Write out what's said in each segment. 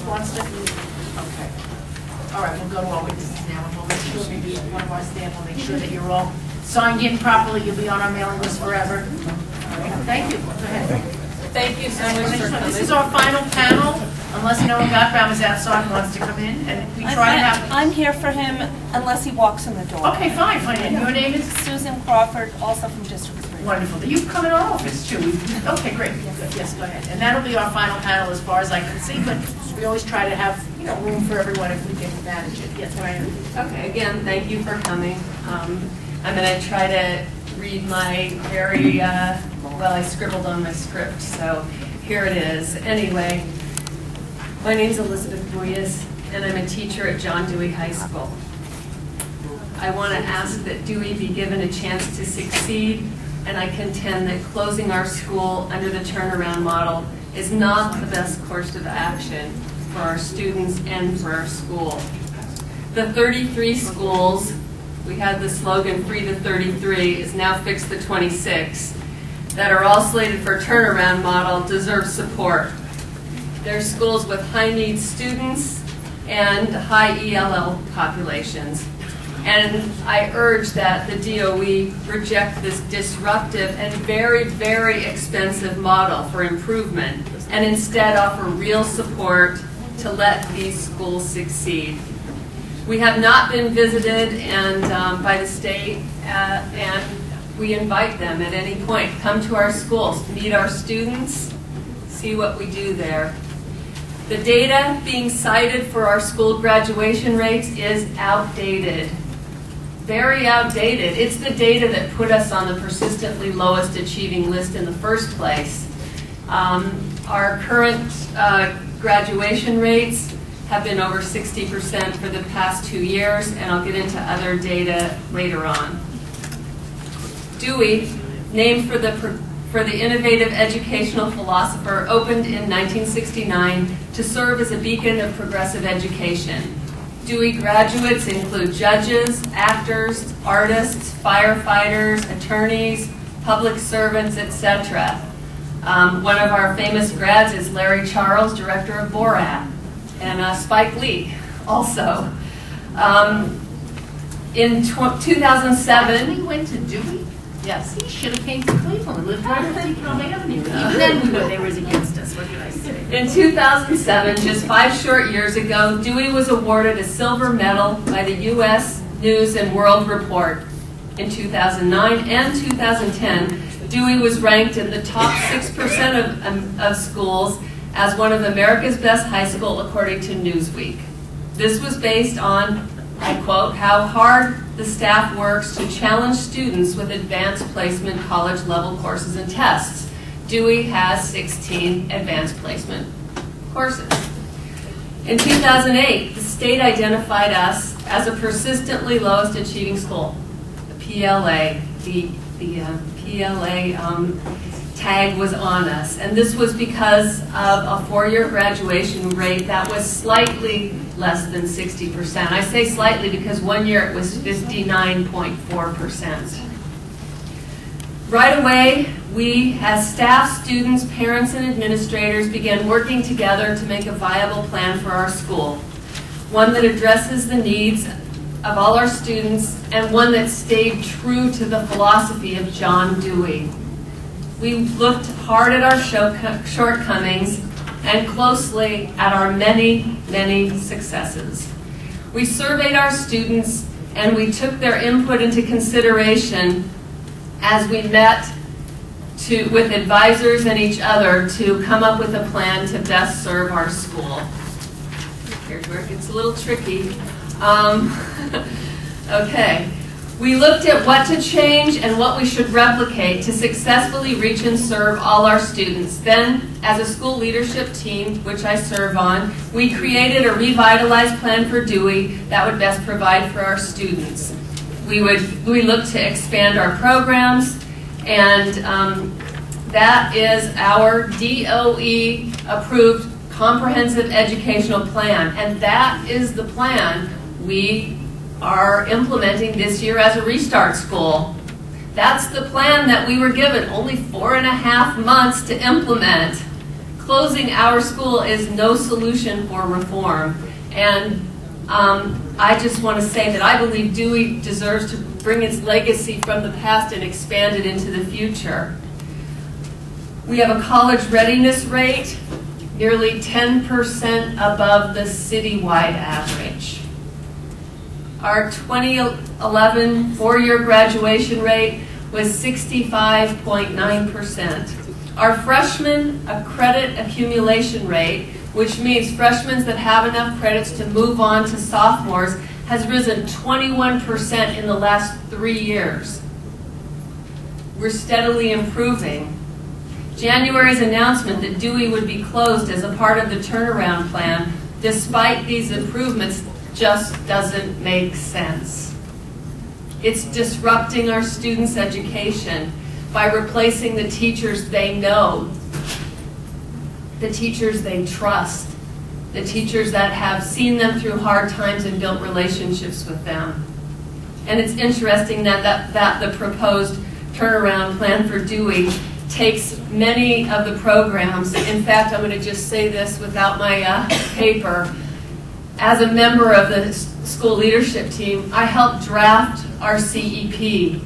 wants to? Okay. All right, we'll go to our witnesses now, and we'll make sure, maybe one of our staff will make sure that you're all signed in properly. You'll be on our mailing list forever. All right, thank you. Go ahead. Thank you so much for coming. This is our final panel, unless Noah Gottbaum is outside and wants to come in, and we try to have... I'm here for him unless he walks in the door. Okay, fine, fine. And your name is? Susan Crawford, also from District 3. Wonderful. You've come in our office, too. Okay, great. Yes, go ahead. And that'll be our final panel as far as I can see, but we always try to have, room for everyone if we can manage it. Yes, Ryan. Okay, again, thank you for coming. I'm going to try to read my very, well, I scribbled on my script, so here it is. Anyway, my name's Elizabeth Buyas, and I'm a teacher at John Dewey High School. I want to ask that Dewey be given a chance to succeed, and I contend that closing our school under the turnaround model is not the best course of action for our students and for our school. The 33 schools, we had the slogan, Free the 33, is now Fix the 26, that are all slated for turnaround model deserve support. They're schools with high-need students and high ELL populations. And I urge that the DOE reject this disruptive and very, very expensive model for improvement and instead offer real support to let these schools succeed. We have not been visited by the state, and we invite them at any point. Come to our schools, meet our students, see what we do there. The data being cited for our school graduation rates is outdated. Very outdated. It's the data that put us on the persistently lowest achieving list in the first place. Our current graduation rates have been over 60% for the past 2 years, and I'll get into other data later on. Dewey, named for the innovative educational philosopher, opened in 1969 to serve as a beacon of progressive education. Dewey graduates include judges, actors, artists, firefighters, attorneys, public servants, etc. One of our famous grads is Larry Charles, director of Borat, and Spike Lee also. In 2007, We went to Dewey? yes, He should have came to Cleveland and lived right on Decom Avenue. Even then, we knew they was against us. What can I say? in 2007, just 5 short years ago, Dewey was awarded a silver medal by the U.S. News and World Report. In 2009 and 2010, Dewey was ranked in the top 6% of schools as one of America's best high school according to Newsweek. This was based on, I quote, how hard the staff works to challenge students with advanced placement college level courses and tests. Dewey has 16 advanced placement courses. In 2008, the state identified us as a persistently lowest achieving school, the PLA. The PLA tag was on us, and this was because of a 4-year graduation rate that was slightly less than 60%. I say slightly because 1 year it was 59.4%. Right away, we, as staff, students, parents, and administrators, began working together to make a viable plan for our school, one that addresses the needs of all our students and one that stayed true to the philosophy of John Dewey. We looked hard at our shortcomings and closely at our many, many successes. We surveyed our students and we took their input into consideration as we met with advisors and each other to come up with a plan to best serve our school. Here's where it gets a little tricky. Okay. We looked at what to change and what we should replicate to successfully reach and serve all our students. Then, as a school leadership team, which I serve on, we created a revitalized plan for Dewey that would best provide for our students. We looked to expand our programs, and that is our DOE-approved comprehensive educational plan, and that is the plan we are implementing this year as a restart school. That's the plan that we were given only 4.5 months to implement. closing our school is no solution for reform. And I just want to say that I believe Dewey deserves to bring its legacy from the past and expand it into the future. We have a college readiness rate nearly 10% above the citywide average. Our 2011 four-year graduation rate was 65.9%. Our freshman credit accumulation rate, which means freshmen that have enough credits to move on to sophomores, has risen 21% in the last 3 years. We're steadily improving. January's announcement that Dewey would be closed as a part of the turnaround plan, despite these improvements, just doesn't make sense. It's disrupting our students' education by replacing the teachers they know, the teachers they trust, the teachers that have seen them through hard times and built relationships with them. And it's interesting that the proposed turnaround plan for Dewey takes many of the programs. In fact, I'm going to just say this without my paper. As a member of the school leadership team, I helped draft our CEP.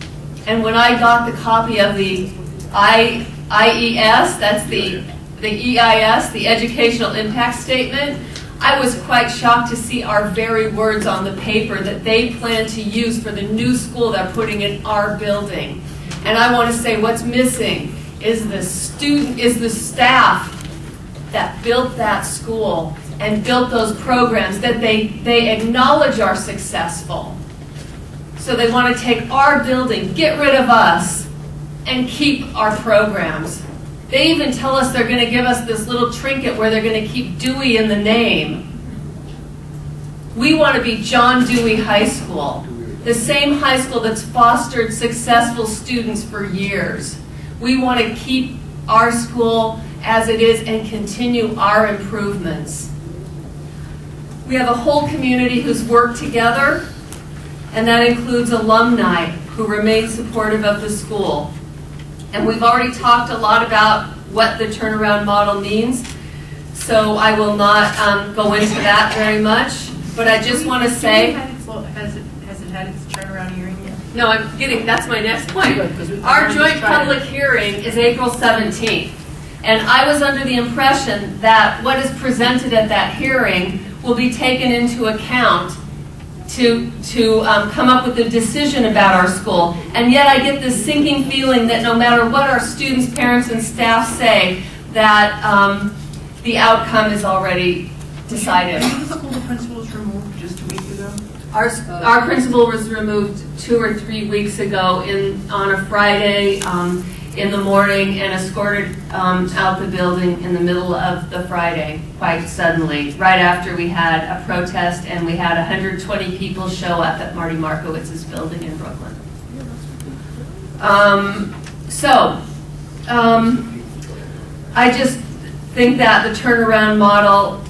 And when I got the copy of the IES, that's the EIS, the Educational Impact Statement, I was quite shocked to see our very words on the paper that they plan to use for the new school they're putting in our building. And I want to say what's missing is the staff that built that school and built those programs that they acknowledge are successful. So they want to take our building, get rid of us, and keep our programs. They even tell us they're going to give us this little trinket where they're going to keep Dewey in the name. We want to be John Dewey High School, the same high school that's fostered successful students for years. We want to keep our school as it is and continue our improvements. We have a whole community who's worked together, and that includes alumni who remain supportive of the school. And we've already talked a lot about what the turnaround model means, so I will not go into that very much. But I just want to say... Has it had its turnaround hearing yet? No, I'm getting, that's my next point. Good, our joint public hearing is April 17th. And I was under the impression that what is presented at that hearing will be taken into account to come up with a decision about our school. And yet I get this sinking feeling that no matter what our students, parents, and staff say, that the outcome is already decided. The school principal was removed just a week ago? Our principal was removed 2 or 3 weeks ago on a Friday in the morning and escorted out the building in the middle of the Friday, quite suddenly, right after we had a protest and we had 120 people show up at Marty Markowitz's building in Brooklyn. I just think that the turnaround model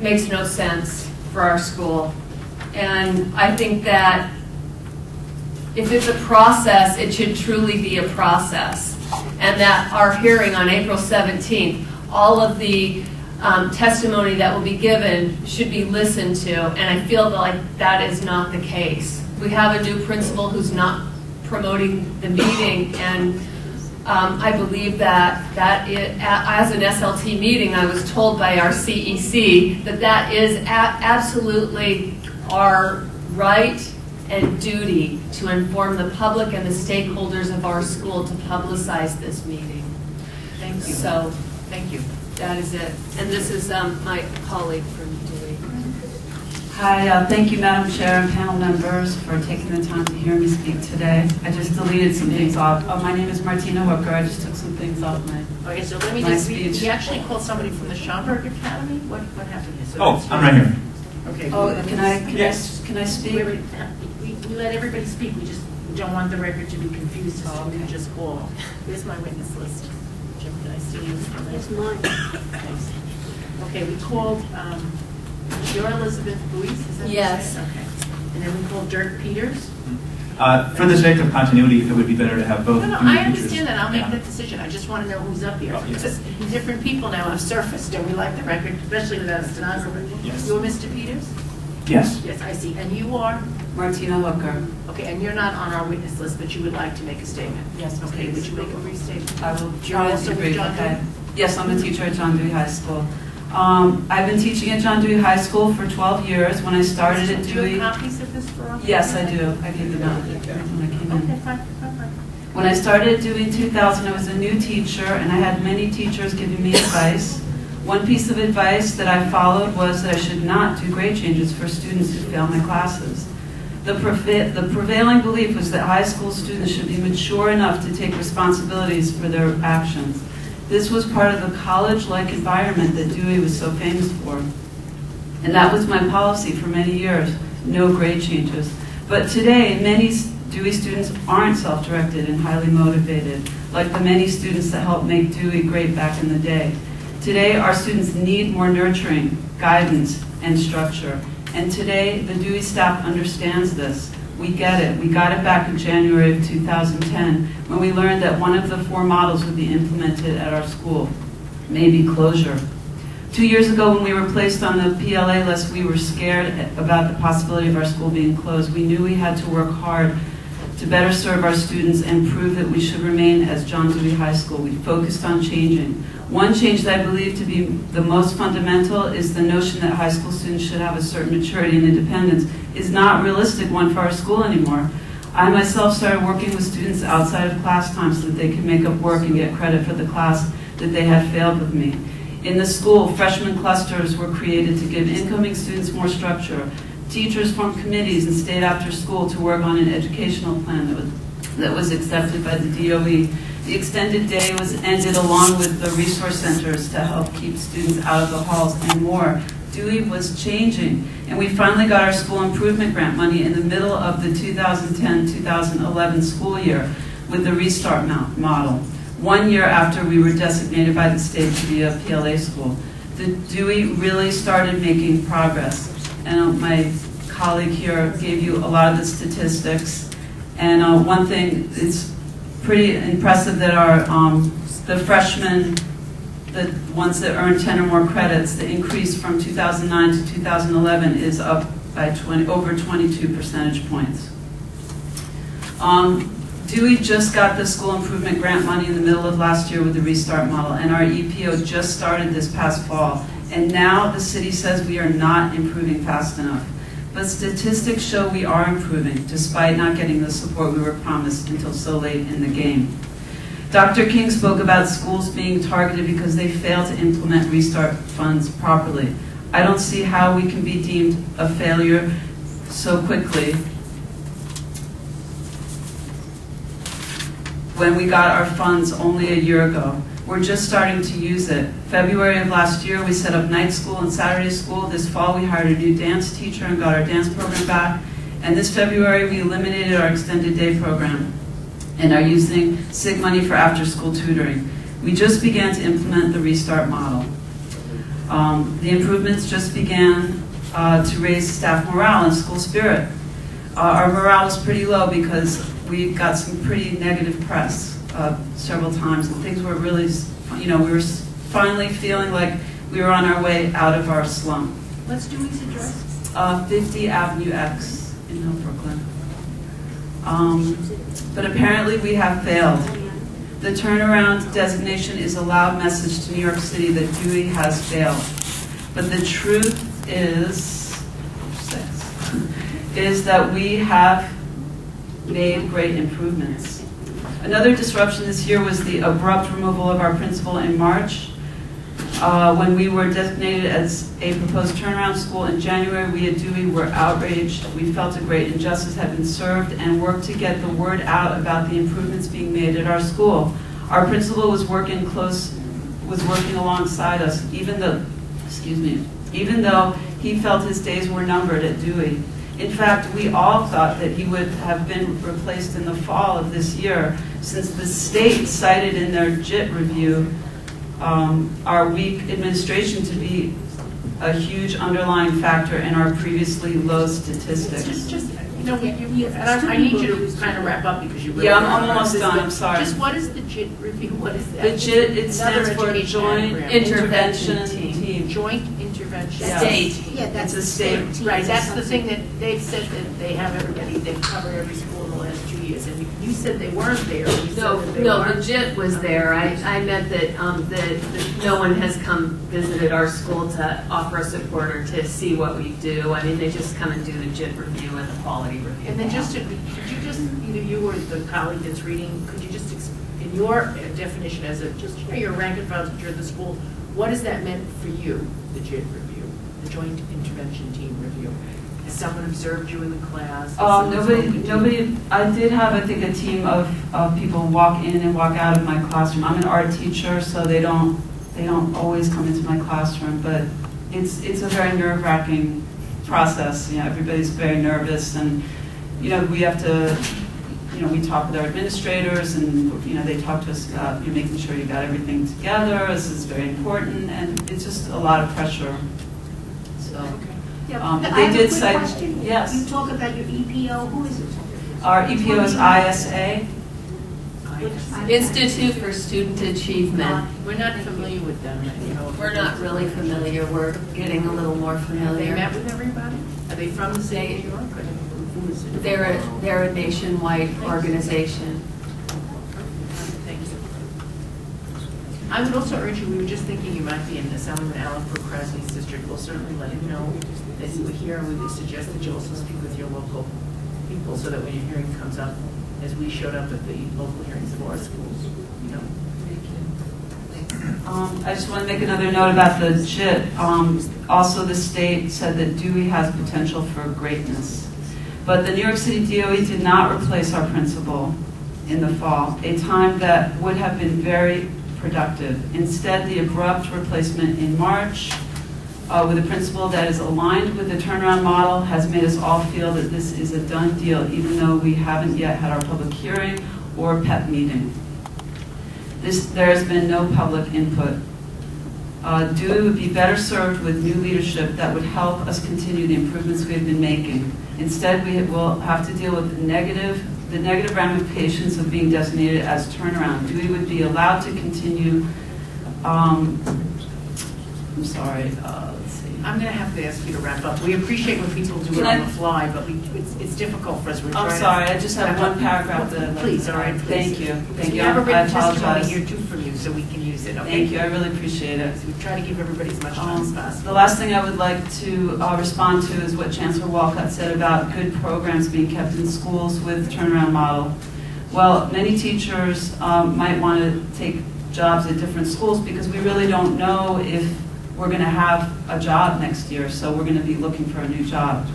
makes no sense for our school. And I think that if it's a process, it should truly be a process. And that our hearing on April 17th, all of the testimony that will be given should be listened to. And I feel like that is not the case. We have a new principal who's not promoting the meeting, and I believe that as an SLT meeting, I was told by our CEC that is absolutely our right and duty to inform the public and the stakeholders of our school to publicize this meeting. Thank you. So, thank you. that is it. And this is my colleague from Dewey. Hi, thank you, Madam Chair and panel members, for taking the time to hear me speak today. I just deleted some things off. My name is Martina Hooker. I just took some things off my Okay, so let me my just, speech. we actually called somebody from the Schomburg Academy? What happened here? So Oh, I'm right here. Okay. Oh, can I speak? We let everybody speak, we just don't want the record to be confused as to who you just called. Here's my witness list. Jim, can I see you? It's mine. Thanks. Okay, we called, you're Elizabeth Buis, is that what you Yes. said? Okay. And then we called Dirk Peters. For the sake of continuity, it would be better to have both. No, Dewey I teachers. understand that. I'll make Yeah. that decision. I just want to know who's up here. Oh, yes. Because different people now have surfaced, and we like the record, especially without a stenographer. Yes. You're Mr. Peters? Yes. Yes, I see. And you are? Martina Hooker. Okay, and you're not on our witness list, but you would like to make a statement? Yes, Okay, please. would you make a brief statement? I will You're try also to with brief, John okay. Dewey? Yes, I'm a teacher at John Dewey High School. I've been teaching at John Dewey High School for 12 years. When I started at Do you Dewey, have copies of this for us? yes, I do. I gave them out when I came in. Okay, fine. When I started at Dewey in 2000, I was a new teacher, and I had many teachers giving me advice. One piece of advice that I followed was that I should not do grade changes for students who fail my classes. The prevailing belief was that high school students should be mature enough to take responsibilities for their actions. This was part of the college-like environment that Dewey was so famous for. And that was my policy for many years, no grade changes. But today, many Dewey students aren't self-directed and highly motivated, like the many students that helped make Dewey great back in the day. Today, our students need more nurturing, guidance, and structure. And today, the Dewey staff understands this. We get it. We got it back in January of 2010 when we learned that one of the 4 models would be implemented at our school, maybe closure. 2 years ago, when we were placed on the PLA list, we were scared about the possibility of our school being closed. We knew we had to work hard to better serve our students and prove that we should remain as John Dewey High School. We focused on changing. One change that I believe to be the most fundamental is the notion that high school students should have a certain maturity and independence is not a realistic one for our school anymore. I myself started working with students outside of class time so that they could make up work and get credit for the class that they had failed with me. In the school, freshman clusters were created to give incoming students more structure. Teachers formed committees and stayed after school to work on an educational plan that was accepted by the DOE. The extended day was ended along with the resource centers to help keep students out of the halls and more. Dewey was changing, and we finally got our school improvement grant money in the middle of the 2010-2011 school year with the Restart model, 1 year after we were designated by the state to be a PLA school. The Dewey really started making progress. And my colleague here gave you a lot of the statistics. And one thing, it's pretty impressive that our the freshmen, the ones that earn 10 or more credits, the increase from 2009 to 2011 is up by over 22 percentage points. Dewey just got the school improvement grant money in the middle of last year with the Restart model, and our EPO just started this past fall. And now the city says we are not improving fast enough. But statistics show we are improving, despite not getting the support we were promised until so late in the game. Dr. King spoke about schools being targeted because they failed to implement Restart funds properly. I don't see how we can be deemed a failure so quickly when we got our funds only a year ago. We're just starting to use it. February of last year, we set up night school and Saturday school. This fall, we hired a new dance teacher and got our dance program back. And this February, we eliminated our extended day program and are using SIG money for after-school tutoring. We just began to implement the Restart model. The improvements just began to raise staff morale and school spirit. Our morale was pretty low because we got some pretty negative press several times, and things were really, we were finally feeling like we were on our way out of our slump. What's Dewey's address? 50 Avenue X in Hill, Brooklyn. But apparently we have failed. The turnaround designation is a loud message to New York City that Dewey has failed. But the truth is that we have made great improvements. Another disruption this year was the abrupt removal of our principal in March. When we were designated as a proposed turnaround school in January, we at Dewey were outraged. We felt a great injustice had been served and worked to get the word out about the improvements being made at our school. Our principal was working alongside us, even though he felt his days were numbered at Dewey. In fact, we all thought that he would have been replaced in the fall of this year, since the state cited in their JIT review our weak administration to be a huge underlying factor in our previously low statistics. Just No, and I need you to kind of wrap up because you really. Yeah, I'm almost done, I'm sorry. Just what is the JIT review? What is that? The JIT, it Another stands for education Joint program. Intervention Team. Team. Joint intervention. Yes. State. Yeah, that's It's a state. team. Right, that's the thing that they've said that they have everybody, they've covered every school in the last 2 years, and you said they weren't there. You said No, that they no, were. the JIT was there. I meant that, that no one has come visited our school to offer support or to see what we do. I mean, they just come and do the JIT review and the quality review. And then just, could you just, either you or the colleague that's reading, could you just, in your definition as a, just, your rank and file teacher at the school, what has that meant for you, the JIT review, the Joint Intervention Team review? Has someone observed you in the class? Has someone spoken to you? Nobody, I did have, I think, a team of people walk in and walk out of my classroom. I'm an art teacher, so they don't always come into my classroom, but it's a very nerve-wracking process. You know, everybody's very nervous, and, you know, we have to, you know, we talk with our administrators, and, you know, they talk to us about you making sure you got everything together. This is very important, and it's just a lot of pressure. So. I They have a did quick cite, question. yes. You talk about your EPO, who is it? Our EPO is ISA. Institute for Student Achievement. We're not familiar with them, you know. We're not really familiar. We're getting a little more Have they familiar. met with everybody? Are they from the state of New York? Or who is it? They're a nationwide organization. Thanks. I would also urge you, we were just thinking you might be in Assemblyman Alan Krasny's district. We'll certainly let him know that you were here, and we would suggest that you also speak with your local people so that when your hearing comes up, as we showed up at the local hearings of our schools, you know. I just want to make another note about the JIT. Also, the state said that Dewey has potential for greatness. But the New York City DOE did not replace our principal in the fall, a time that would have been very productive. Instead, the abrupt replacement in March with a principal that is aligned with the turnaround model has made us all feel that this is a done deal, even though we haven't yet had our public hearing or PEP meeting. There has been no public input. Dewey would be better served with new leadership that would help us continue the improvements we have been making. Instead, we will have to deal with the negative ramifications of being designated as turnaround. Dewey would be allowed to continue, I'm sorry, let's see. I'm going to have to ask you to wrap up. We appreciate when people do it on the fly, but it's difficult for us. We're I'm trying sorry, to I just have one paragraph that I'd like Please, to- all right, please. Thank you. Thank We you. have a I written testimony apologize. here too from you, so we can use it, okay? Thank you, I really appreciate it. So we try to give everybody as much time as possible. The last thing I would like to respond to is what Chancellor Walcott said about good programs being kept in schools with turnaround model. Well, many teachers might want to take jobs at different schools because we really don't know if we're going to have a job next year, so we're going to be looking for a new job.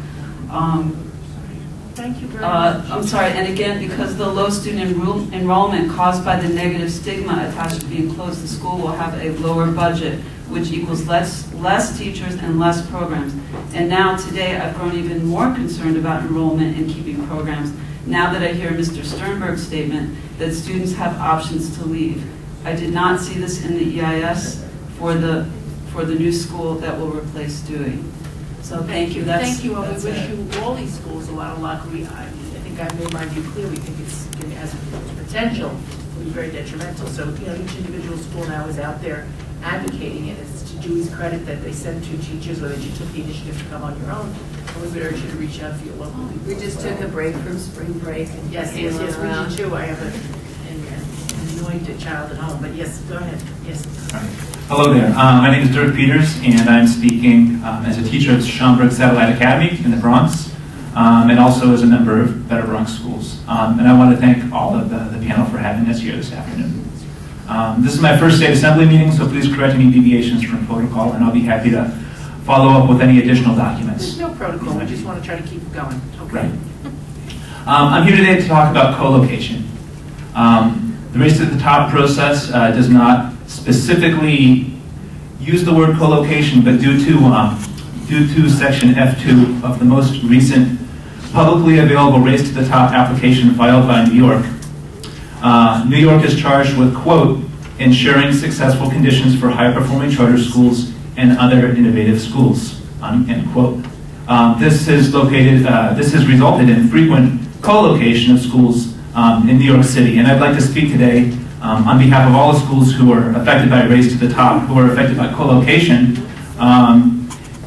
Thank you very much. I'm sorry, and again, because the low student enrollment caused by the negative stigma attached to being closed, the school will have a lower budget, which equals less teachers and less programs. And now, today, I've grown even more concerned about enrollment and keeping programs, now that I hear Mr. Sternberg's statement that students have options to leave. I did not see this in the EIS for the new school that will replace Dewey. So thank you. Thank you, and we that's wish it. you all these schools a lot of luck. I think I've made my view clear. We think it has potential to be very detrimental. So, you know, each individual school now is out there advocating it. It's to Dewey's credit that they sent 2 teachers, or that you took the initiative to come on your own. And we would urge you to reach out to your local people. We just took a break from spring break. And Yes, came we around. did too. I have an annoyed child at home, but yes, go ahead. Yes. Hello there. My name is Dirk Peters, and I'm speaking as a teacher at Schaumburg Satellite Academy in the Bronx, and also as a member of Better Bronx Schools. And I want to thank all of the panel for having us here this afternoon. This is my first state assembly meeting, so please correct any deviations from protocol, and I'll be happy to follow up with any additional documents. There's no protocol. We just want to try to keep it going. Okay. Right. I'm here today to talk about co-location. The Race to the Top process does not specifically use the word co-location, but due to Section F2 of the most recent publicly available Race to the Top application filed by New York, New York is charged with, quote, ensuring successful conditions for high-performing charter schools and other innovative schools, end quote. This has resulted in frequent co-location of schools in New York City. And I'd like to speak today on behalf of all the schools who are affected by Race to the Top, who are affected by co-location,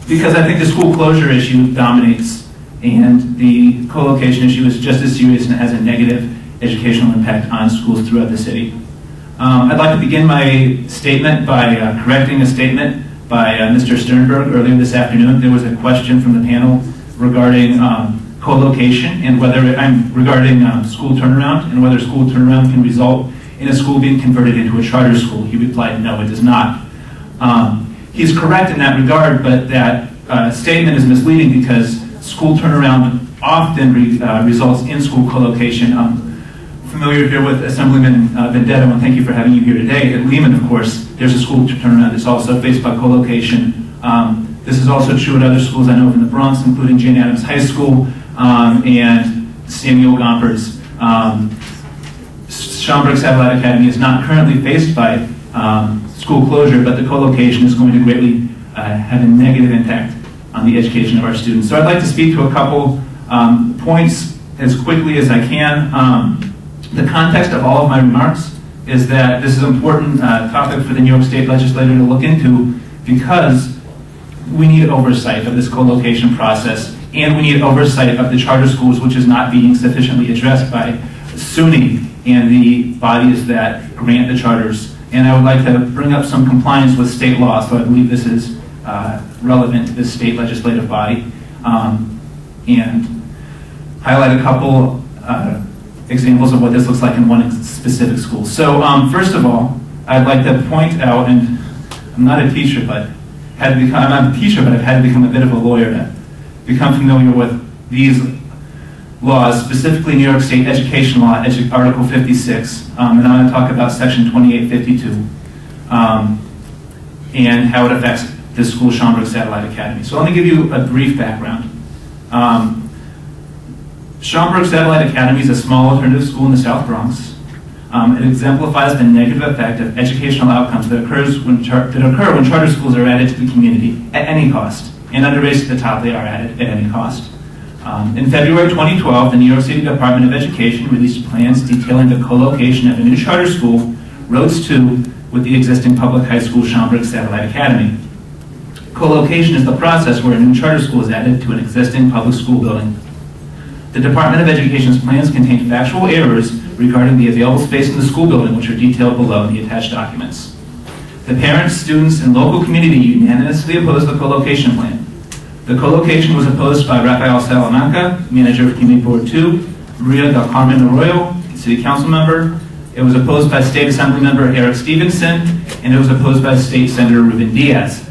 because I think the school closure issue dominates, and the co-location issue is just as serious and has a negative educational impact on schools throughout the city. I'd like to begin my statement by correcting a statement by Mr. Sternberg earlier this afternoon. There was a question from the panel regarding co-location and whether regarding school turnaround and whether school turnaround can result in a school being converted into a charter school. He replied, no, it does not. He's correct in that regard, but that statement is misleading because school turnaround often results in school co-location. Familiar here with Assemblyman Vendetto, and thank you for having you here today. At Lehman, of course, there's a school turnaround that's also faced by co-location. This is also true at other schools I know in the Bronx, including Jane Addams High School and Samuel Gompert's. Schaumburg Satellite Academy is not currently faced by school closure, but the co-location is going to greatly have a negative impact on the education of our students. So I'd like to speak to a couple points as quickly as I can. The context of all of my remarks is that this is an important topic for the New York State legislature to look into because we need oversight of this co-location process, and we need oversight of the charter schools, which is not being sufficiently addressed by SUNY and the bodies that grant the charters. And I would like to bring up some compliance with state law, so I believe this is relevant to this state legislative body, and highlight a couple examples of what this looks like in one specific school. So first of all, I'd like to point out, and I'm not a teacher, but I'm not a teacher, but I've had to become a bit of a lawyer to become familiar with these laws, specifically New York State Education Law, Article 56, and I'm going to talk about Section 2852 and how it affects this school, Schaumburg Satellite Academy. So let me give you a brief background. Schaumburg Satellite Academy is a small alternative school in the South Bronx. It exemplifies the negative effect of educational outcomes that occur when charter schools are added to the community at any cost, and under Race to the Top they are added at any cost. In February 2012, the New York City Department of Education released plans detailing the co-location of a new charter school, Rhodes II, with the existing public high school, Schaumburg Satellite Academy. Co-location is the process where a new charter school is added to an existing public school building. The Department of Education's plans contain factual errors regarding the available space in the school building, which are detailed below in the attached documents. The parents, students, and local community unanimously opposed the co-location plan. The co-location was opposed by Rafael Salamanca, manager of Community Board 2, Maria del Carmen Arroyo, city council member. It was opposed by State Assembly member Eric Stevenson, and it was opposed by State Senator Ruben Diaz.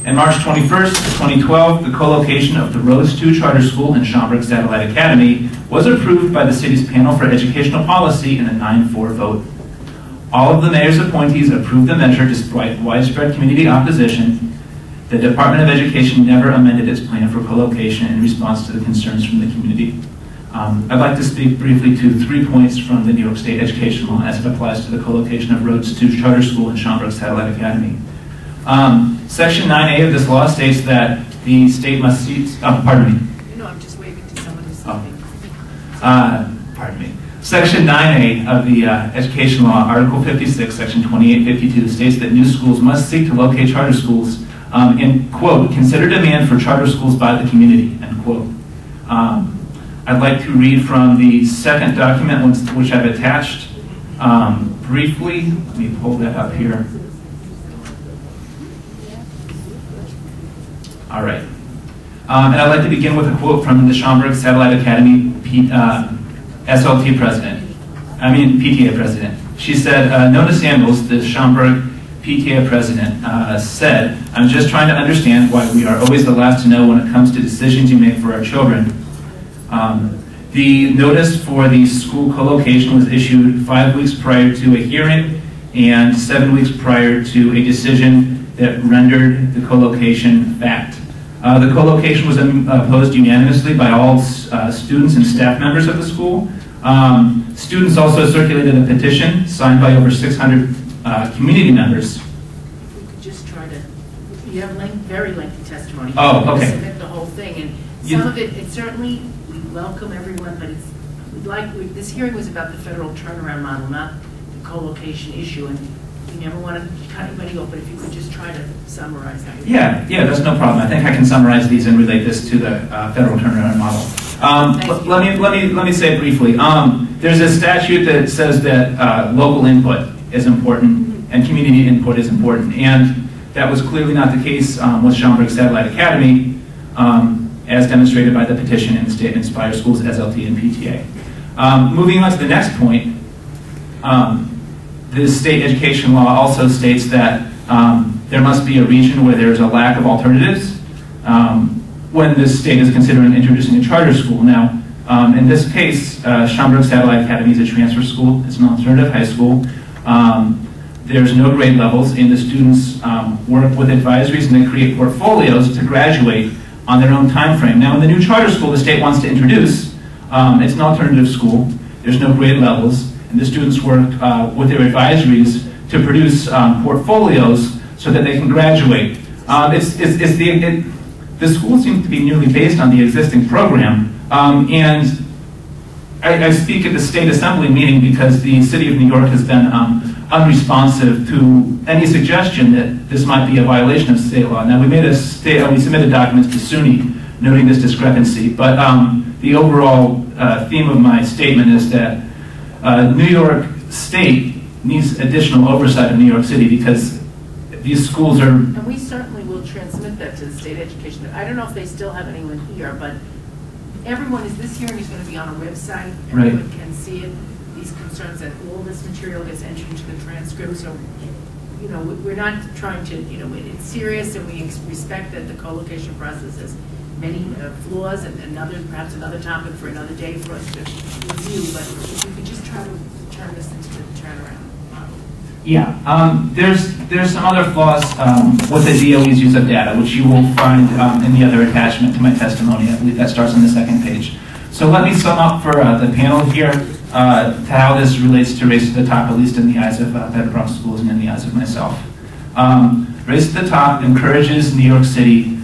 On March 21st, 2012, the co-location of the Rhodes II Charter School and Schaumburg Satellite Academy was approved by the city's panel for educational policy in a 9-4 vote. All of the mayor's appointees approved the measure despite widespread community opposition. The Department of Education never amended its plan for co-location in response to the concerns from the community. I'd like to speak briefly to 3 points from the New York State Education Law as it applies to the co-location of Rhodes II Charter School and Schaumburg Satellite Academy. Section 9A of this law states that the state must cease, pardon me. I'm just waving to someone who's sleeping. Pardon me. Section 9A of the Education Law, Article 56, Section 2852, states that new schools must seek to locate charter schools and, quote, consider demand for charter schools by the community, end quote. I'd like to read from the second document, which I've attached briefly. Let me pull that up here. All right. And I'd like to begin with a quote from the Schaumburg Satellite Academy PTA president. She said, Nona Samuels, the Schaumburg PTA president, said, I'm just trying to understand why we are always the last to know when it comes to decisions you make for our children. The notice for the school co-location was issued 5 weeks prior to a hearing and 7 weeks prior to a decision that rendered the co-location fact. The co-location was opposed unanimously by all students and staff members of the school. Students also circulated a petition signed by over 600 community members. If we could just try to, you have very lengthy testimony. Oh, You okay. submit the whole thing, and You- some of it certainly, we welcome everyone, but this hearing was about the federal turnaround model, not the co-location issue, and we never want to cut anybody off, but if you could just try to summarize that. Yeah, that's no problem. I think I can summarize these and relate this to the federal turnaround model. Let me say it briefly. There's a statute that says that local input is important and community input is important, and that was clearly not the case with Schaumburg Satellite Academy, as demonstrated by the petition in the state Inspire Schools, SLT, and PTA. Moving on to the next point, the state education law also states that there must be a region where there is a lack of alternatives when the state is considering introducing a charter school. Now, in this case, Schaumburg Satellite Academy is a transfer school. It's an alternative high school. There's no grade levels, and the students work with advisories and they create portfolios to graduate on their own time frame. Now, in the new charter school the state wants to introduce, it's an alternative school. There's no grade levels, and the students work with their advisories to produce portfolios so that they can graduate. The school seems to be nearly based on the existing program, and I speak at the state assembly meeting because the city of New York has been unresponsive to any suggestion that this might be a violation of state law. Now, we submitted documents to SUNY noting this discrepancy, but the overall theme of my statement is that New York State needs additional oversight of New York City because these schools are... And we certainly will transmit that to the state education. I don't know if they still have anyone here, but this hearing is going to be on a website. Right. Everyone can see it. These concerns that all this material gets entered into the transcript. So, we're not trying to, it's serious, and we respect that the co-location process has many flaws, and perhaps another topic for another day for us to review. But if we could just try to turn this into the turnaround model. Yeah, there's some other flaws with the DOE's use of data, which you will find in the other attachment to my testimony. I believe that starts on the second page. So let me sum up for the panel here to how this relates to Race to the Top, at least in the eyes of Bedrock Schools and in the eyes of myself. Race to the Top encourages New York City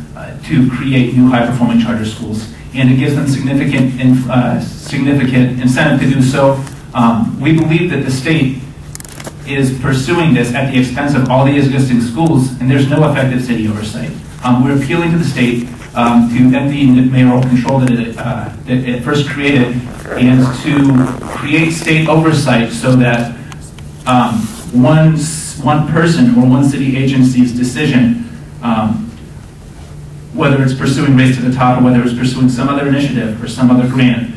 to create new high-performing charter schools, and it gives them significant incentive to do so. We believe that the state is pursuing this at the expense of all the existing schools, and there's no effective city oversight. We're appealing to the state to end the mayoral control that it first created, and to create state oversight so that one person or one city agency's decision, whether it's pursuing Race to the Top or whether it's pursuing some other initiative or some other grant,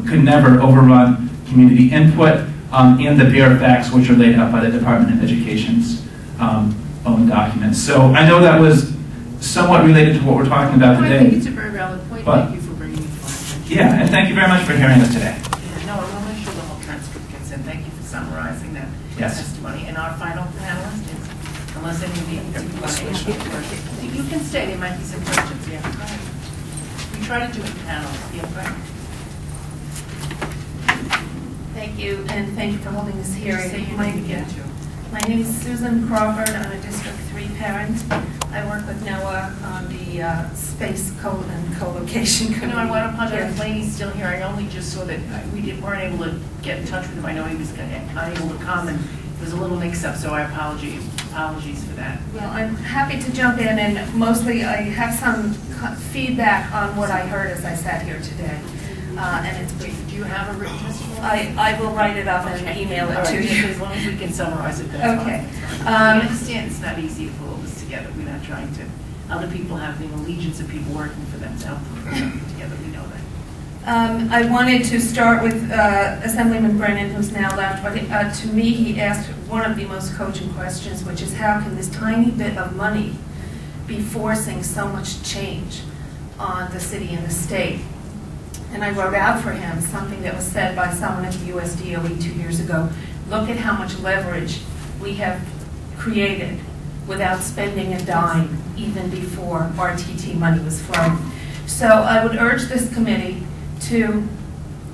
could never overrun community input and the bare facts which are laid out by the Department of Education's own documents. So I know that was somewhat related to what we're talking about today. I think it's a very valid point. Thank you for bringing it forward. Yeah, and thank you very much for hearing us today. Yeah, no, I want to make sure the whole transcript gets in. Thank you for summarizing that testimony. And our final panelist is, unless any of you want to ask a question. You can stay, there might be some questions. Yeah, go ahead. We try to do it in panels. Yeah, go ahead. Thank you, and thank you for holding this hearing. Say your name again, too. My name is Susan Crawford. I'm a District 3 parent. I work with Noah on the space code and co-location committee. I want to apologize. If Laney's still here. I only just saw that weren't able to get in touch with him. I know he was unable to come, and there was a little mix-up, so I apologies for that. Well, I'm happy to jump in, and mostly I have some feedback on what I heard as I sat here today. And it's brief. Do you have a written testimony? I will write it up and email it to you. As long as we can summarize it, that's okay. fine. I understand it's not easy to pull all this together. We're not trying to. Other people have the allegiance of people working for them to help them put something together. We know that. I wanted to start with Assemblyman Brennan, who's now left, but to me he asked one of the most cogent questions, which is how can this tiny bit of money be forcing so much change on the city and the state? And I wrote out for him something that was said by someone at the US DOE 2 years ago. Look at how much leverage we have created without spending a dime, even before RTT money was flowing. So I would urge this committee to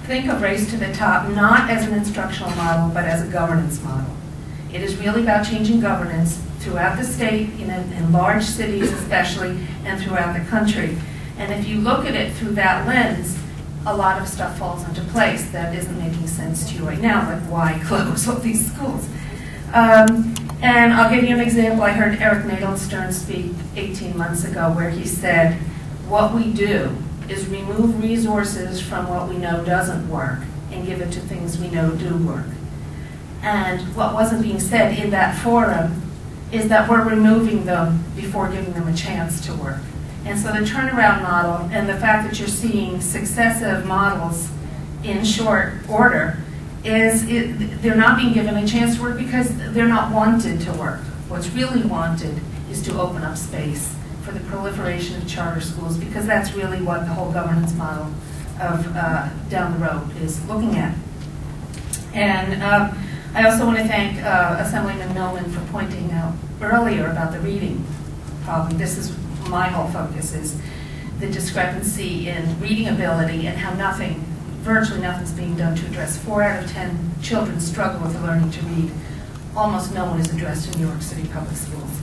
think of Race to the Top not as an instructional model, but as a governance model. It is really about changing governance throughout the state, in large cities especially, and throughout the country. And if you look at it through that lens, a lot of stuff falls into place that isn't making sense to you right now, like why close all these schools? And I'll give you an example. I heard Eric Nadelstern speak 18 months ago where he said, what we do is remove resources from what we know doesn't work and give it to things we know do work. And what wasn't being said in that forum is that we're removing them before giving them a chance to work. And so the turnaround model and the fact that you're seeing successive models in short order they're not being given a chance to work because they're not wanted to work. What's really wanted is to open up space for the proliferation of charter schools, because that's really what the whole governance model of down the road is looking at. And I also want to thank Assemblyman Millman for pointing out earlier about the reading problem. This is my whole focus, is the discrepancy in reading ability and how virtually nothing's being done to address. 4 out of 10 children struggle with learning to read. Almost no one is addressed in New York City public schools.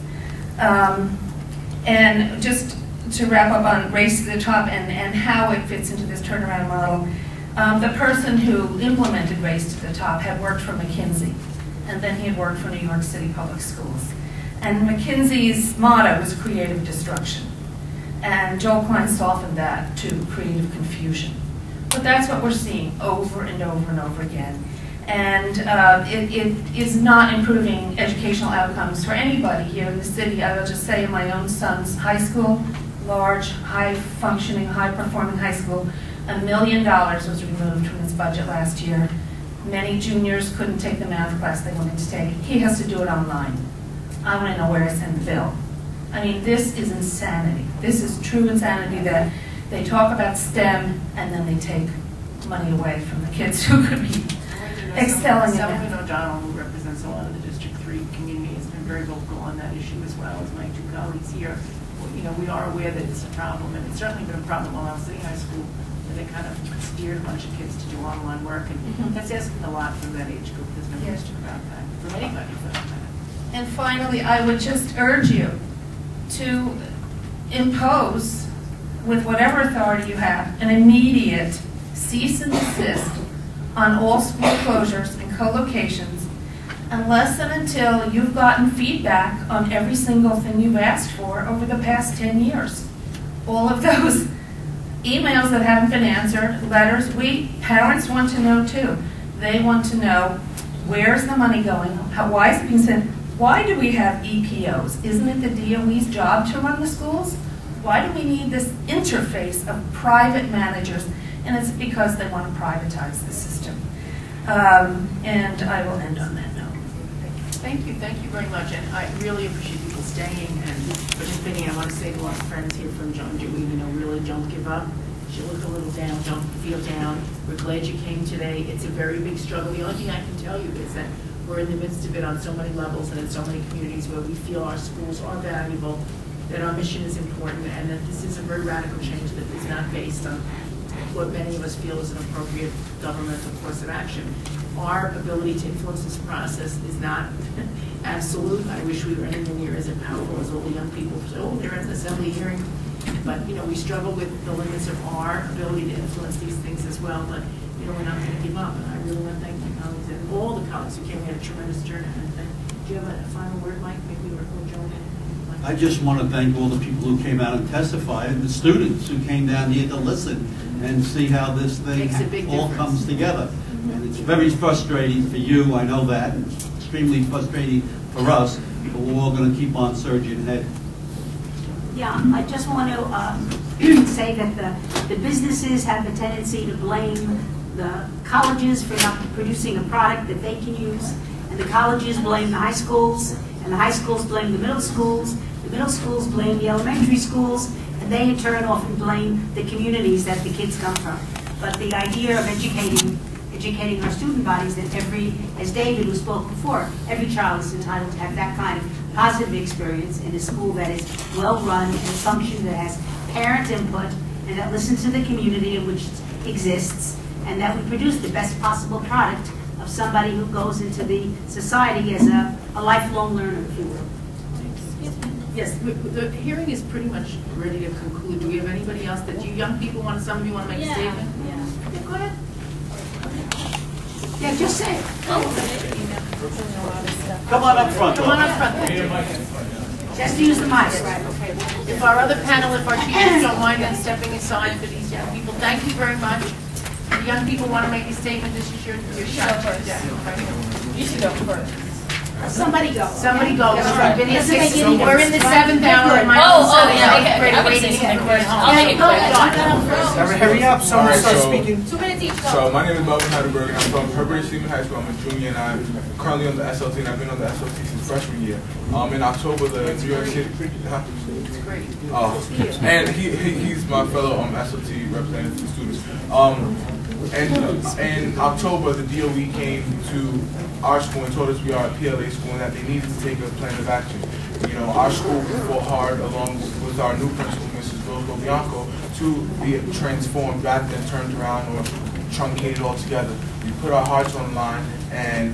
And just to wrap up on Race to the Top and how it fits into this turnaround model, the person who implemented Race to the Top had worked for McKinsey, and then he had worked for New York City public schools. And McKinsey's motto was creative destruction. And Joel Klein softened that to creative confusion. But that's what we're seeing over and over and over again. And it is not improving educational outcomes for anybody here in the city. I will just say in my own son's high school, large, high-functioning, high-performing high school, $1 million was removed from its budget last year. Many juniors couldn't take the math class they wanted to take. He has to do it online. I want to know where to send the bill. I mean, this is insanity. This is true insanity that they talk about STEM and then they take money away from the kids who could be excelling in it. Assemblyman O'Donnell, who represents a lot of the District 3 community, has been very vocal on that issue as well as my 2 colleagues here. Well, we are aware that it's a problem, and it's certainly been a problem while I was sitting in high school, where they kind of steered a bunch of kids to do online work, and that's asking a lot from that age group. There's no question about that, from anybody for that matter. And finally, I would just urge you to impose, with whatever authority you have, an immediate cease and desist on all school closures and co-locations unless and until you've gotten feedback on every single thing you've asked for over the past 10 years. All of those emails that haven't been answered, letters, parents want to know too. They want to know, where's the money going? Why is it being sent? Why do we have EPOs? Isn't it the DOE's job to run the schools? Why do we need this interface of private managers? And it's because they want to privatize the system. And I will end on that note. Thank you very much, and I really appreciate people staying and participating. I want to say to our friends here from John Dewey, really don't give up. You look a little down, don't feel down. We're glad you came today. It's a very big struggle. The only thing I can tell you is that we're in the midst of it on so many levels and in so many communities where we feel our schools are valuable, that our mission is important, and that this is a very radical change that is not based on what many of us feel is an appropriate governmental course of action. Our ability to influence this process is not absolute. I wish we were anywhere near as powerful as all the young people. So they're at the assembly hearing. But, we struggle with the limits of our ability to influence these things as well. But, we're not going to give up. And I really want to thank my colleagues and all the colleagues who came. We had a tremendous turnout. And do you have a final word, Mike? Maybe we'll join in. I just want to thank all the people who came out and testified, and the students who came down here to listen and see how this thing all comes together. And it's very frustrating for you, I know that, and it's extremely frustrating for us, but we're all going to keep on surging ahead. Yeah, I just want to say that the businesses have a tendency to blame the colleges for not producing a product that they can use, and the colleges blame the high schools, and the high schools blame the middle schools blame the elementary schools, and they in turn often blame the communities that the kids come from. But the idea of educating our student bodies that as David who spoke before, every child is entitled to have that kind of positive experience in a school that is well run and a function that has parent input and that listens to the community in which it exists, and that we produce the best possible product of somebody who goes into the society as a lifelong learner, if you will. Yes, the hearing is pretty much ready to conclude. Do we have anybody else that you young people want, some of you want to make a statement? Yeah, go ahead. Yeah, just say it. Come on up front. Come on up front. Just use the mic. Right, okay. If our other panel, if our teachers don't mind then stepping aside for these young people, thank you very much. If young people want to make a statement, this is your shot. You should go first. Somebody go. Somebody go. Yeah. We've been here Doesn't make 6, any we're in the difference. 7th hour and my Oh, son is yeah, eighth grade okay. I would waiting say to get something. home. I'll make it quick. Hurry up, someone Alright, starts so- speaking. 2 minutes each, go. So my name is Melvin Heidelberg, and I'm from Herbert Seaman High School. I'm a junior, and I'm currently on the SLT, and I've been on the SLT since freshman year. In October, the New York City. Huh? Oh, and he's my fellow SLT representative for the students. And in October, the DOE came to our school and told us we are a PLA school and that they needed to take a plan of action. You know, our school fought hard along with our new principal, Mrs. Bianco, to be transformed rather than turned around or truncated altogether. We put our hearts on the line, and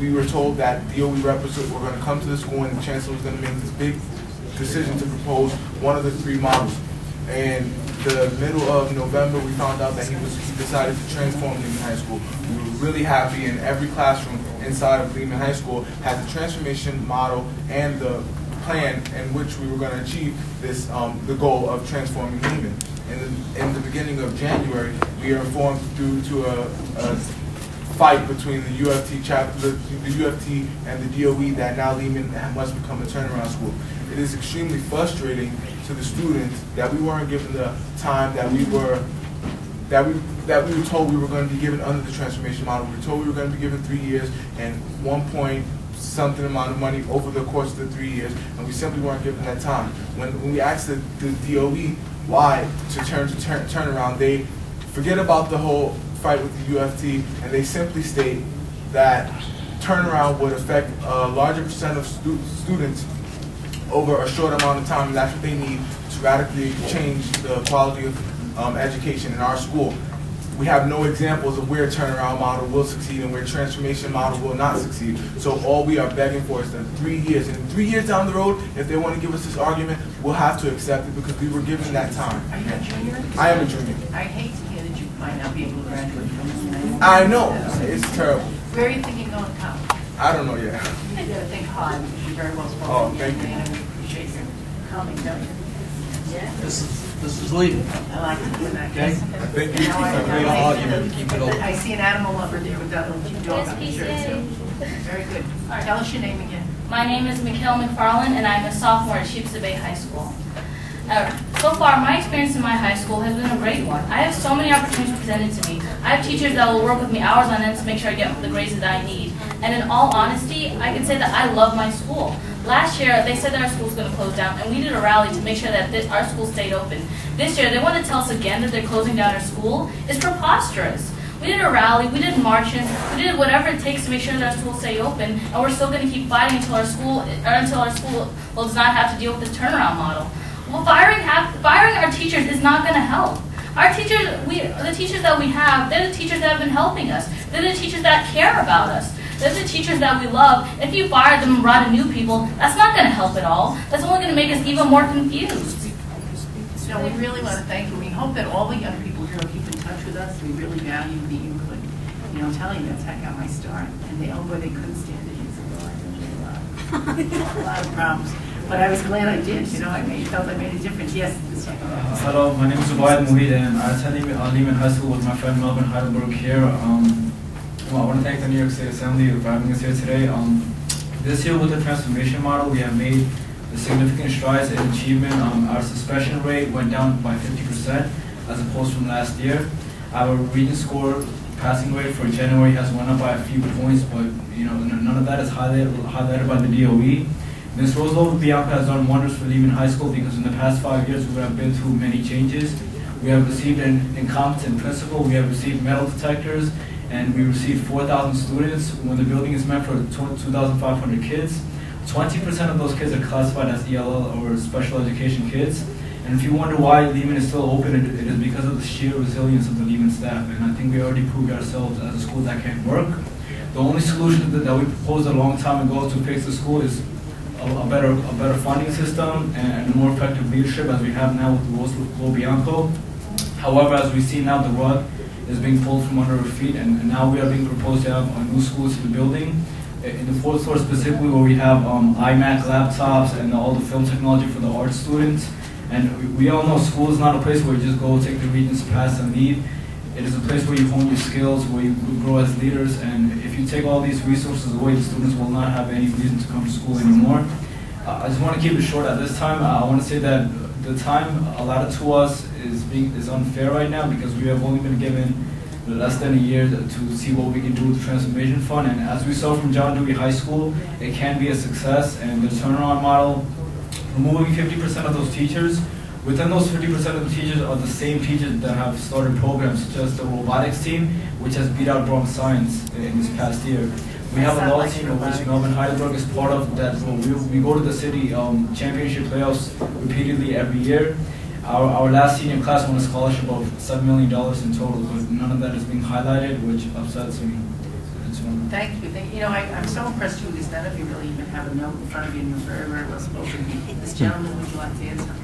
we were told that DOE representatives were going to come to the school and the chancellor was going to make this big decision to propose one of the 3 models. And the middle of November, we found out that he decided to transform Lehman High School. We were really happy, and every classroom inside of Lehman High School had the transformation model and the plan in which we were going to achieve this, the goal of transforming Lehman. In the beginning of January, we are informed due to a fight between the UFT the UFT and the DOE that now Lehman must become a turnaround school. It is extremely frustrating to the students that we weren't given the time that we were told we were going to be given under the transformation model. We were told we were going to be given 3 years and 1 point something amount of money over the course of the 3 years, and we simply weren't given that time. When we asked the DOE why to turn around, they forget about the whole fight with the UFT, and they simply state that turnaround would affect a larger percent of students over a short amount of time, and that's what they need to radically change the quality of education in our school. We have no examples of where turnaround model will succeed and where transformation model will not succeed. So all we are begging for is that 3 years. And 3 years down the road, if they want to give us this argument, we'll have to accept it because we were given that time. Are you a junior? I am a junior. I hate to hear that you might not be able to graduate from this. I know. It's terrible. Where are you thinking of going to college? I don't know yet. You gotta think hard, because you're very well spoken. Oh, thank you. And we appreciate your coming, don't you? Yeah? This is legal. I like to do that. Okay. Thank you. Now I- Real argument, keep it open. I see an animal lover there with that little cute dog on the shirt, too. Very good. Tell us your name again. My name is Mikhail McFarland, and I'm a sophomore at Sheepshead Bay High School. So far, my experience in my high school has been a great one. I have so many opportunities presented to me. I have teachers that will work with me hours on end to make sure I get the grades that I need. And in all honesty, I can say that I love my school. Last year, they said that our school was going to close down, and we did a rally to make sure that our school stayed open. This year, they want to tell us again that they're closing down our school. It's preposterous. We did a rally, we did marches, we did whatever it takes to make sure that our school stay open, and we're still going to keep fighting until our school does not have to deal with the turnaround model. Well, firing our teachers is not going to help. Our teachers, the teachers that we have, they're the teachers that have been helping us. They're the teachers that care about us. They're the teachers that we love. If you fire them and brought in new people, that's not going to help at all. That's only going to make us even more confused. So we really want to thank you. We hope that all the young people here will keep in touch with us. We really value the input. You know, I'm telling you, that's how I got my start. And they couldn't stand it. He said, well, I did a lot of problems. But I was glad I did. You know, felt I made a difference. Yes, this way. Hello, my name is Ubaid Muhid, and I attended Lehman High School with my friend Melvin Heidelberg here. Well, I want to thank the New York State Assembly for having us here today. This year with the transformation model, we have made significant strides in achievement. Our suspension rate went down by 50% as opposed from last year. Our reading score passing rate for January has went up by a few points, but none of that is highlighted by the DOE. Ms. Roosevelt Bianca has done wonders for Lehman High School because in the past 5 years we have been through many changes. We have received an incompetent principal, we have received metal detectors, and we received 4,000 students when the building is meant for 2,500 kids. 20% of those kids are classified as ELL or special education kids, And if you wonder why Lehman is still open, it is because of the sheer resilience of the Lehman staff. And I think we already proved ourselves as a school that can work. The only solution that we proposed a long time ago to fix the school is a better funding system and more effective leadership, as we have now with the Rose Bianco. However, as we see now, the rug is being pulled from under our feet, and now we are being proposed to have new schools in the building. In the fourth floor specifically, where we have iMac laptops and all the film technology for the art students. And we all know school is not a place where you just go take the Regents class and leave. It is a place where you hone your skills, where you grow as leaders, and if you take all these resources away, the students will not have any reason to come to school anymore. I just want to keep it short at this time. I want to say that the time allotted to us is unfair right now, because we have only been given less than a year to see what we can do with the Transformation Fund. And as we saw from John Dewey High School, it can be a success, and the turnaround model, removing 50% of those teachers. Within those 50% of the teachers are the same teachers that have started programs such as the robotics team, which has beat out Bronx Science in this past year. We have a law team of which Melvin Heidelberg is part of that. We go to the city championship playoffs repeatedly every year. Our last senior class won a scholarship of $7 million in total, but none of that is being highlighted, which upsets me. Thank you. You know, I'm so impressed too, because none of you really even have a note in front of you, and you're very, very well spoken. This gentleman, would you like to answer?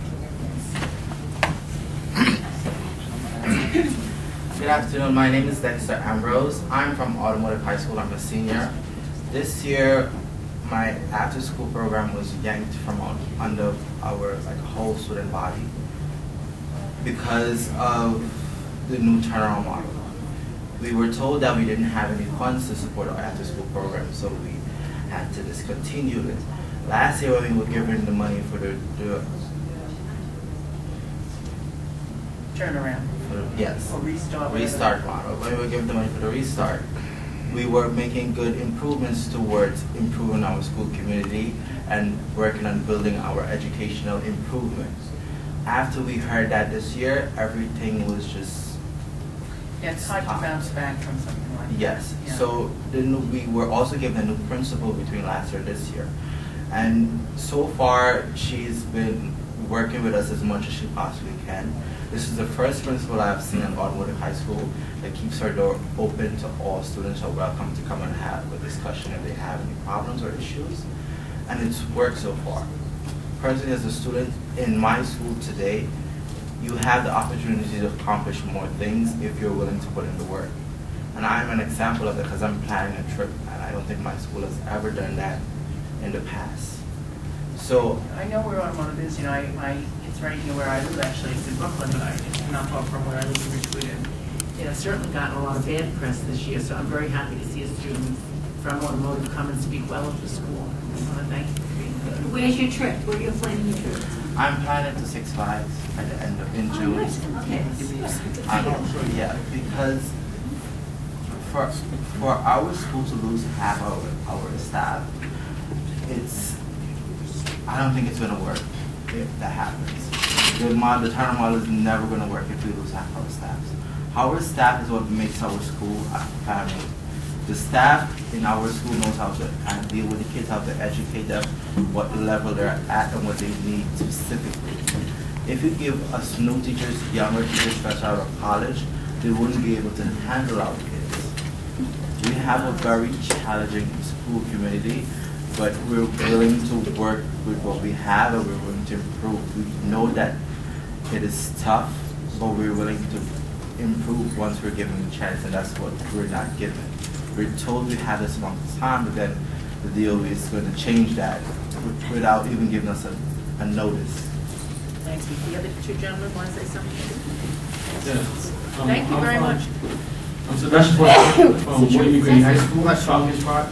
Good afternoon. My name is Dexter Ambrose. I'm from Automotive High School. I'm a senior. This year, my after-school program was yanked from under our whole student body because of the new turnaround model. We were told that we didn't have any funds to support our after-school program, so we had to discontinue it. Last year, when we were given the money for the Turnaround. Yes. Or restart. Restart model. When we were given the money for the restart, we were making good improvements towards improving our school community and working on building our educational improvements. After we heard that this year, everything was just... Yeah, it's hard to bounce back from something like that. Yes. Yeah. So we were also given a new principal between last year and this year. And so far, she's been working with us as much as she possibly can. This is the first principal I've seen at Automotive High School that keeps her door open to all students who are welcome to come and have a discussion if they have any problems or issues. And it's worked so far. Personally, as a student in my school today, you have the opportunity to accomplish more things if you're willing to put in the work. And I'm an example of that because I'm planning a trip, and I don't think my school has ever done that in the past. So I know where automotive is. You know, it's right here where I live. Actually, it's in Brooklyn, but it's not far from where I live in Ridgewood. And it has certainly gotten a lot of bad press this year. So I'm very happy to see a student from automotive come and speak well of the school. I want to thank you for being here. Where's your trip? Where are you planning your trip? I'm planning to Six Flags at the end of June. Nice. Okay. Yeah, because for our school to lose half our staff, I don't think it's going to work if that happens. The turnaround model is never going to work if we lose half our staff. Our staff is what makes our school a family. The staff in our school knows how to deal with the kids, how to educate them, what level they're at, and what they need specifically. If you give us new teachers, younger teachers fresh out of college, they wouldn't be able to handle our kids. We have a very challenging school community, but we're willing to work with what we have, and we're willing to improve. We know that it is tough, but we're willing to improve once we're given the chance, and that's what we're not given. We're told we have this amount of time, but then the DOE is going to change that without even giving us a notice. Thanks. The other two gentlemen want to say something? Yes. Thank you very much. I'm Sebastian from William Green High School, Falcons Park.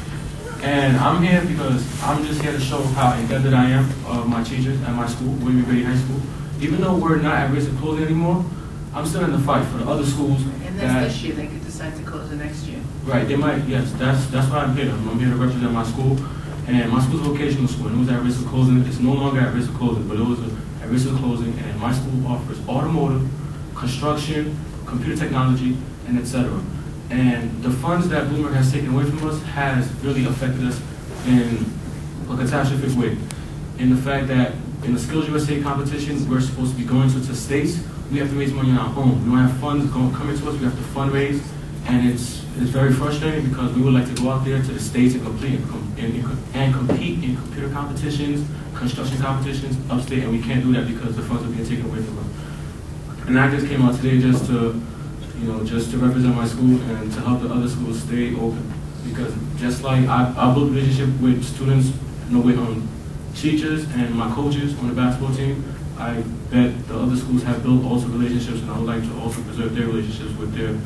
And I'm here because I'm just here to show how indebted I am of my teachers at my school, William Green High School. Even though we're not at risk of closing anymore, I'm still in the fight for the other schools. And that's this year. They could decide to close the next year. Right, they might, yes. That's why I'm here. I'm here to represent my school. And my school's a vocational school, and it was at risk of closing. It's no longer at risk of closing, but it was at risk of closing. And my school offers automotive, construction, computer technology, and etc. And the funds that Bloomberg has taken away from us has really affected us in a catastrophic way. In the fact that in the Skills USA competition, we're supposed to be going to states. We have to raise money on our own. We don't have funds coming to us. We have to fundraise, and it's very frustrating because we would like to go out there to the states and compete in computer competitions, construction competitions, upstate, and we can't do that because the funds are being taken away from us. And I just came out today just to, just to represent my school and to help the other schools stay open. Because just like I built a relationship with students, with teachers and my coaches on the basketball team, I bet the other schools have built also relationships, and I would like to also preserve their relationships with their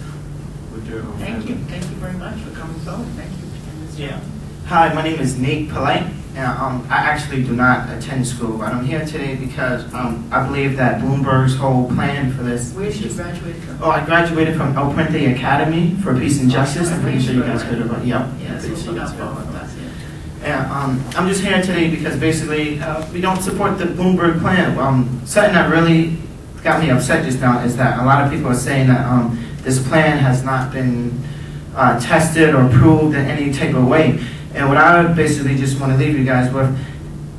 Thank you. Thank you very much for coming forward. Thank you. Yeah. Hi, my name is Nate Polite. And, I actually do not attend school, but I'm here today because I believe that Bloomberg's whole plan for this. Where did you graduate from? Oh, I graduated from El Puente Academy for Peace and Justice. I'm pretty sure you guys could have. Yeah. Yes, we'll not follow us. Yeah. I'm just here today because basically we don't support the Bloomberg plan. Something that really got me upset just now is that a lot of people are saying that this plan has not been tested or proved in any type of way. And what I would basically just want to leave you guys with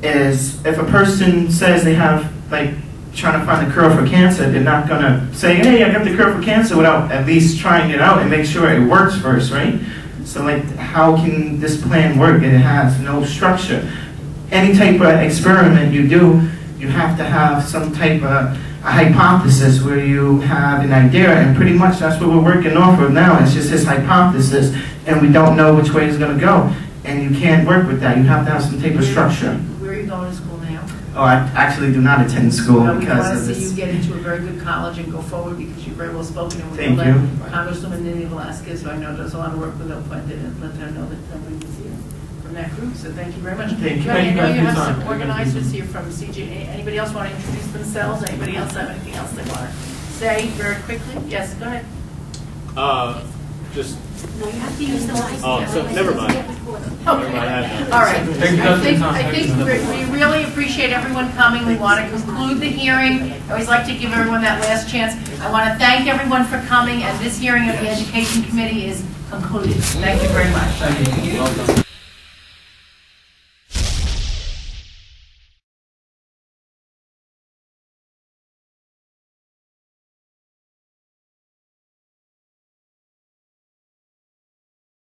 is if a person says they have, like, trying to find the cure for cancer, they're not going to say, hey, I got the cure for cancer without at least trying it out and make sure it works first, right? So, like, how can this plan work? It has no structure. Any type of experiment you do, you have to have some type of a hypothesis where you have an idea, and pretty much that's what we're working off of now. It's just this hypothesis, and we don't know which way it's going to go. And you can't work with that. You have to have some type of structure. Where are you going to school now? Oh, I actually do not attend school We because want of to this. see you get into a very good college and go forward because you're very well spoken. And Thank let you. Congresswoman Nini Velasquez, who I know does a lot of work with El Puente, and let them know that somebody was here from that group. So thank you very much. Thank you. I know you have some organizers here from CJ. Anybody else want to introduce themselves? Anybody else have anything else they want to say very quickly? Yes, go ahead. No, you have to use the mic. So never mind. Okay. All right. I think we really appreciate everyone coming. We want to conclude the hearing. I always like to give everyone that last chance. I want to thank everyone for coming, and this hearing of the Education Committee is concluded. Thank you very much. Thank you. Welcome.